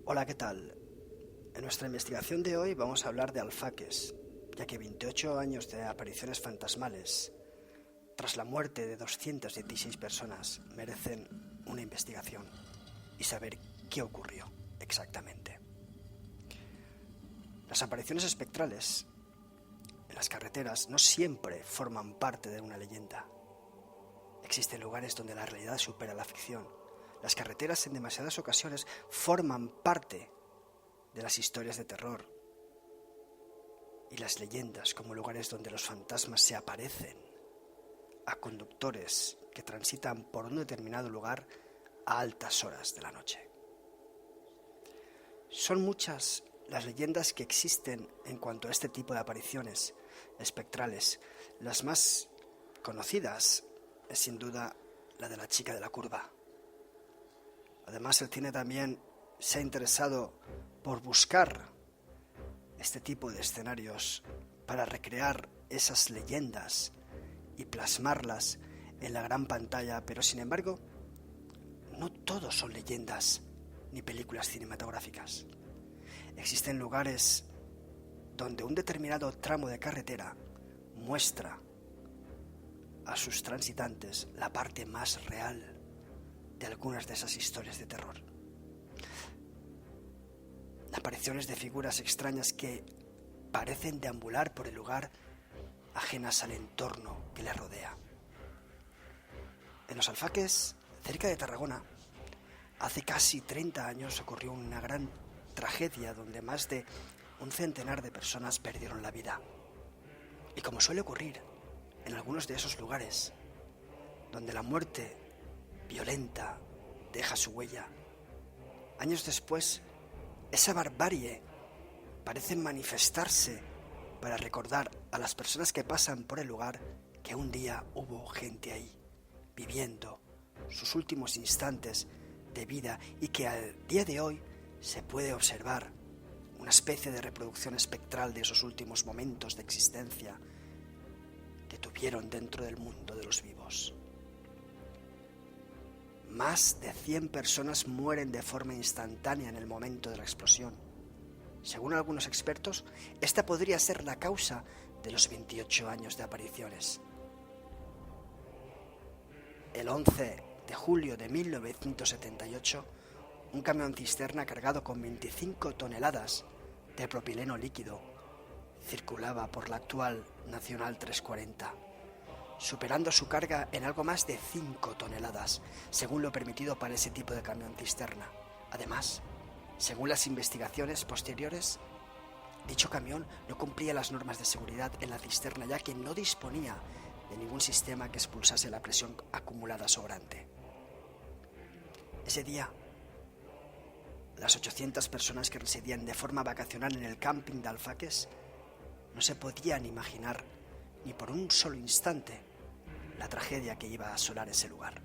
Hola, ¿qué tal? En nuestra investigación de hoy vamos a hablar de Alfaques, ya que 28 años de apariciones fantasmales, tras la muerte de 216 personas, merecen una investigación y saber qué ocurrió exactamente. Las apariciones espectrales en las carreteras no siempre forman parte de una leyenda. Existen lugares donde la realidad supera la ficción. Las carreteras en demasiadas ocasiones forman parte de las historias de terror y las leyendas como lugares donde los fantasmas se aparecen a conductores que transitan por un determinado lugar a altas horas de la noche. Son muchas las leyendas que existen en cuanto a este tipo de apariciones espectrales. Las más conocidas es sin duda la de la chica de la curva. Además, el cine también se ha interesado por buscar este tipo de escenarios para recrear esas leyendas y plasmarlas en la gran pantalla, pero sin embargo, no todos son leyendas ni películas cinematográficas. Existen lugares donde un determinado tramo de carretera muestra a sus transitantes la parte más real de algunas de esas historias de terror. Apariciones de figuras extrañas que parecen deambular por el lugar, ajenas al entorno que les rodea. En Los Alfaques, cerca de Tarragona, hace casi 30 años ocurrió una gran tragedia donde más de un centenar de personas perdieron la vida. Y como suele ocurrir en algunos de esos lugares, donde la muerte violenta deja su huella, años después, esa barbarie parece manifestarse para recordar a las personas que pasan por el lugar que un día hubo gente ahí, viviendo sus últimos instantes de vida y que al día de hoy se puede observar una especie de reproducción espectral de esos últimos momentos de existencia que tuvieron dentro del mundo de los vivos. Más de 100 personas mueren de forma instantánea en el momento de la explosión. Según algunos expertos, esta podría ser la causa de los 28 años de apariciones. El 11 de julio de 1978, un camión cisterna cargado con 25 toneladas de propileno líquido circulaba por la actual Nacional 340. Superando su carga en algo más de 5 toneladas, según lo permitido para ese tipo de camión cisterna. Además, según las investigaciones posteriores, dicho camión no cumplía las normas de seguridad en la cisterna, ya que no disponía de ningún sistema que expulsase la presión acumulada sobrante. Ese día, las 800 personas que residían de forma vacacional en el camping de Alfaques no se podían imaginar ni por un solo instante la tragedia que iba a asolar ese lugar.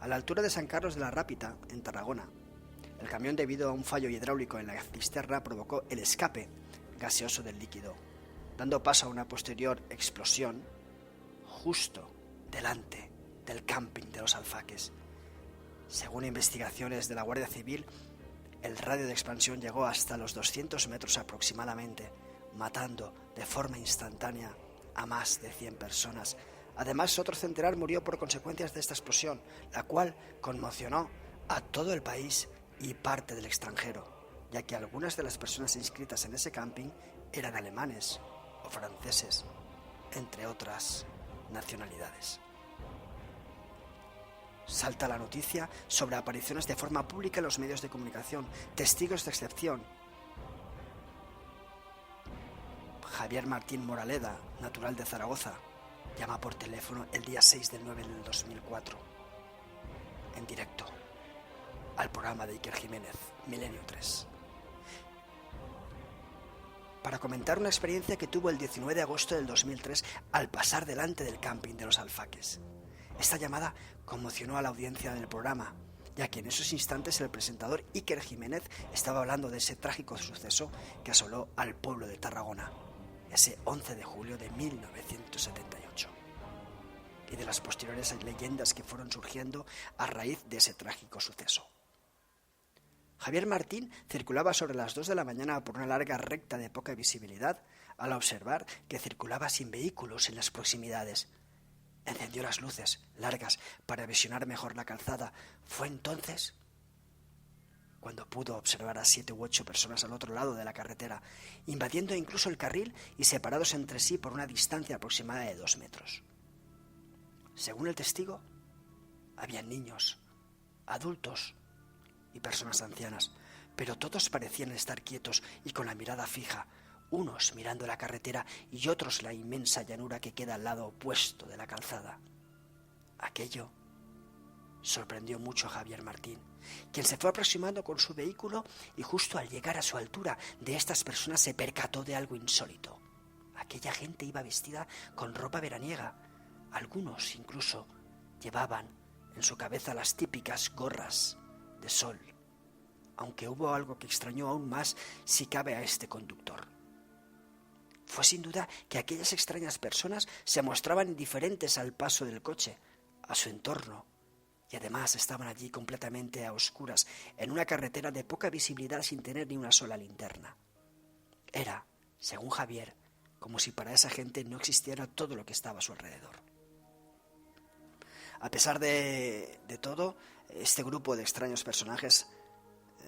A la altura de San Carlos de la Rápita, en Tarragona, el camión, debido a un fallo hidráulico en la cisterna, provocó el escape gaseoso del líquido, dando paso a una posterior explosión justo delante del camping de Los Alfaques. Según investigaciones de la Guardia Civil, el radio de expansión llegó hasta los 200 metros aproximadamente, matando de forma instantánea a más de 100 personas. Además, otro centenar murió por consecuencias de esta explosión, la cual conmocionó a todo el país y parte del extranjero, ya que algunas de las personas inscritas en ese camping eran alemanes o franceses, entre otras nacionalidades. Salta la noticia sobre apariciones de forma pública en los medios de comunicación, testigos de excepción. Javier Martín Moraleda, natural de Zaragoza, llama por teléfono el día 6 del 9 del 2004, en directo, al programa de Iker Jiménez, Milenio 3, para comentar una experiencia que tuvo el 19 de agosto del 2003 al pasar delante del camping de Los Alfaques. Esta llamada conmocionó a la audiencia del programa, ya que en esos instantes el presentador Iker Jiménez estaba hablando de ese trágico suceso que asoló al pueblo de Tarragona, ese 11 de julio de 1978, y de las posteriores leyendas que fueron surgiendo a raíz de ese trágico suceso. Javier Martín circulaba sobre las 2 de la mañana por una larga recta de poca visibilidad al observar que circulaba sin vehículos en las proximidades. Encendió las luces largas para visionar mejor la calzada. Fue entonces cuando pudo observar a 7 u 8 personas al otro lado de la carretera, invadiendo incluso el carril y separados entre sí por una distancia aproximada de 2 metros. Según el testigo, había niños, adultos y personas ancianas, pero todos parecían estar quietos y con la mirada fija, unos mirando la carretera y otros la inmensa llanura que queda al lado opuesto de la calzada. Aquello sorprendió mucho a Javier Martín, quien se fue aproximando con su vehículo y justo al llegar a su altura de estas personas se percató de algo insólito. Aquella gente iba vestida con ropa veraniega. Algunos incluso llevaban en su cabeza las típicas gorras de sol, aunque hubo algo que extrañó aún más si cabe a este conductor. Fue sin duda que aquellas extrañas personas se mostraban indiferentes al paso del coche, a su entorno, y además estaban allí completamente a oscuras, en una carretera de poca visibilidad sin tener ni una sola linterna. Era, según Javier, como si para esa gente no existiera todo lo que estaba a su alrededor. A pesar de todo, este grupo de extraños personajes,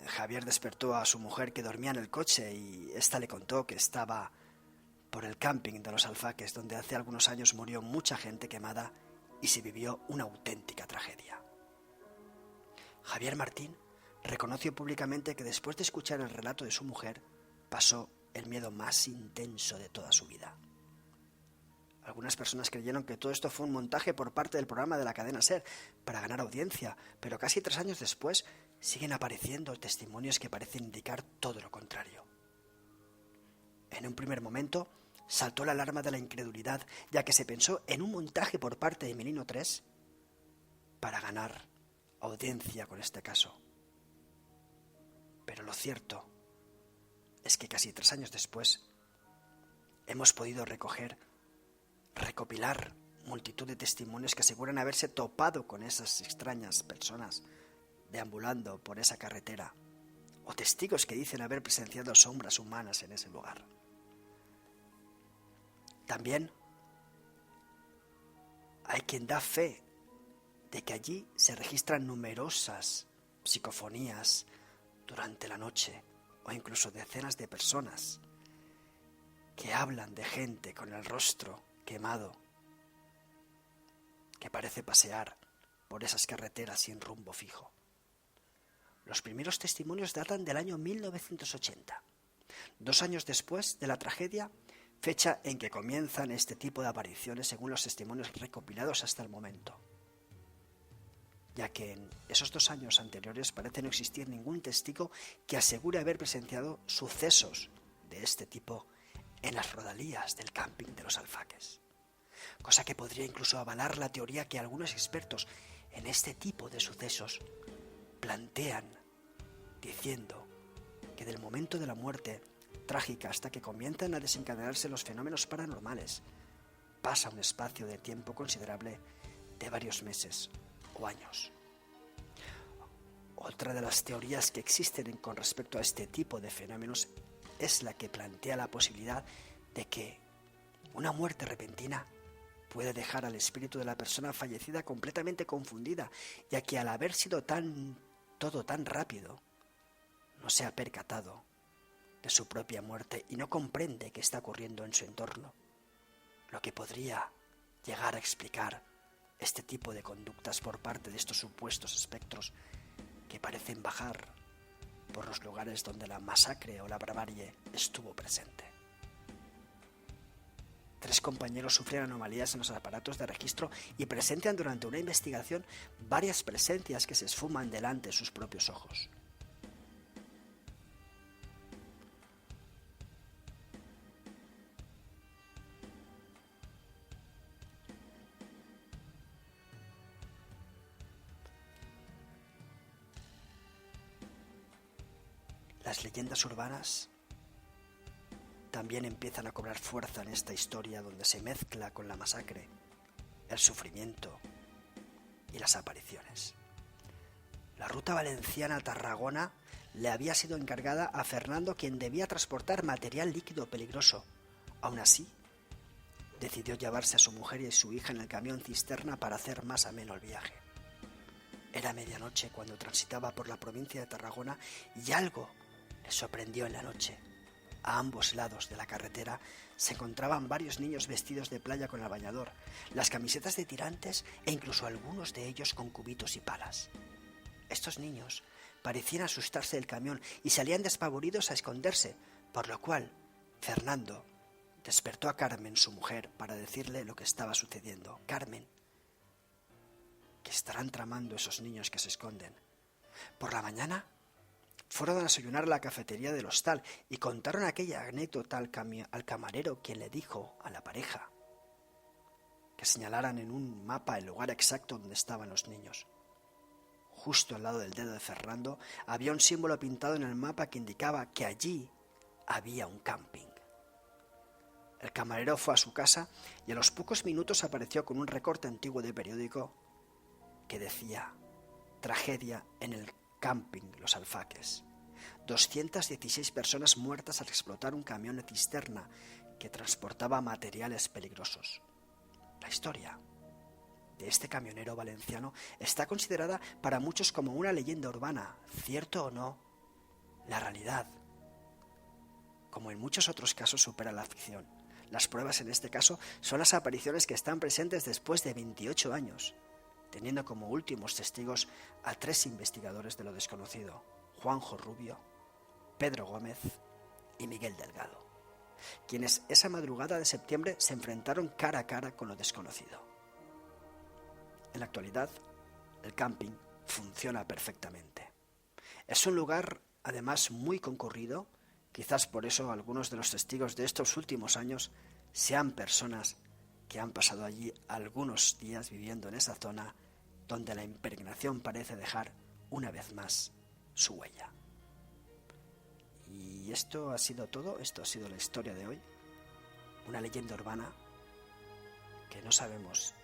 Javier despertó a su mujer que dormía en el coche y ésta le contó que estaba por el camping de los Alfaques, donde hace algunos años murió mucha gente quemada y se vivió una auténtica tragedia. Javier Martín reconoció públicamente que después de escuchar el relato de su mujer, pasó el miedo más intenso de toda su vida. Algunas personas creyeron que todo esto fue un montaje por parte del programa de la cadena SER para ganar audiencia, pero casi 3 años después siguen apareciendo testimonios que parecen indicar todo lo contrario. En un primer momento saltó la alarma de la incredulidad, ya que se pensó en un montaje por parte de Milenio 3 para ganar audiencia con este caso. Pero lo cierto es que casi 3 años después hemos podido recopilar multitud de testimonios que aseguran haberse topado con esas extrañas personas deambulando por esa carretera, o testigos que dicen haber presenciado sombras humanas en ese lugar. También hay quien da fe de que allí se registran numerosas psicofonías durante la noche, o incluso decenas de personas que hablan de gente con el rostro quemado, que parece pasear por esas carreteras sin rumbo fijo. Los primeros testimonios datan del año 1980, 2 años después de la tragedia, fecha en que comienzan este tipo de apariciones según los testimonios recopilados hasta el momento, ya que en esos 2 años anteriores parece no existir ningún testigo que asegure haber presenciado sucesos de este tipo en las rodalías del camping de los Alfaques, cosa que podría incluso avalar la teoría que algunos expertos en este tipo de sucesos plantean, diciendo que del momento de la muerte trágica hasta que comienzan a desencadenarse los fenómenos paranormales pasa un espacio de tiempo considerable de varios meses o años. Otra de las teorías que existen con respecto a este tipo de fenómenos es la que plantea la posibilidad de que una muerte repentina puede dejar al espíritu de la persona fallecida completamente confundida, ya que al haber sido todo tan rápido, no se ha percatado de su propia muerte y no comprende qué está ocurriendo en su entorno, lo que podría llegar a explicar este tipo de conductas por parte de estos supuestos espectros que parecen bajar por los lugares donde la masacre o la barbarie estuvo presente. 3 compañeros sufren anomalías en los aparatos de registro y presencian durante una investigación varias presencias que se esfuman delante de sus propios ojos. Las leyendas urbanas también empiezan a cobrar fuerza en esta historia donde se mezcla con la masacre, el sufrimiento y las apariciones. La ruta valenciana a Tarragona le había sido encargada a Fernando, quien debía transportar material líquido peligroso. Aún así, decidió llevarse a su mujer y a su hija en el camión cisterna para hacer más ameno el viaje. Era medianoche cuando transitaba por la provincia de Tarragona y algo le sorprendió en la noche. A ambos lados de la carretera se encontraban varios niños vestidos de playa con el bañador, las camisetas de tirantes e incluso algunos de ellos con cubitos y palas. Estos niños parecían asustarse del camión y salían despavoridos a esconderse, por lo cual Fernando despertó a Carmen, su mujer, para decirle lo que estaba sucediendo. Carmen, ¿qué estarán tramando esos niños que se esconden? Por la mañana fueron a desayunar a la cafetería del hostal y contaron aquella anécdota al camarero, quien le dijo a la pareja que señalaran en un mapa el lugar exacto donde estaban los niños. Justo al lado del dedo de Fernando había un símbolo pintado en el mapa que indicaba que allí había un camping. El camarero fue a su casa y a los pocos minutos apareció con un recorte antiguo de periódico que decía: tragedia en el camping Los Alfaques. 216 personas muertas al explotar un camión de cisterna que transportaba materiales peligrosos. La historia de este camionero valenciano está considerada para muchos como una leyenda urbana. Cierto o no, la realidad, como en muchos otros casos, supera la ficción. Las pruebas en este caso son las apariciones que están presentes después de 28 años, teniendo como últimos testigos a 3 investigadores de lo desconocido: Juanjo Rubio, Pedro Gómez y Miguel Delgado, quienes esa madrugada de septiembre se enfrentaron cara a cara con lo desconocido. En la actualidad, el camping funciona perfectamente. Es un lugar, además, muy concurrido. Quizás por eso algunos de los testigos de estos últimos años sean personas que han pasado allí algunos días viviendo en esa zona donde la impregnación parece dejar una vez más su huella. Y esto ha sido todo, esto ha sido la historia de hoy. Una leyenda urbana que no sabemos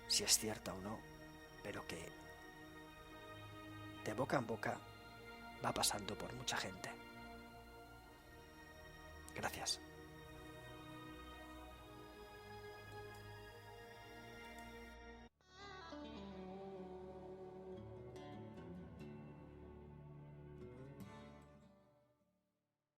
si es cierta o no, pero que de boca en boca va pasando por mucha gente. Gracias.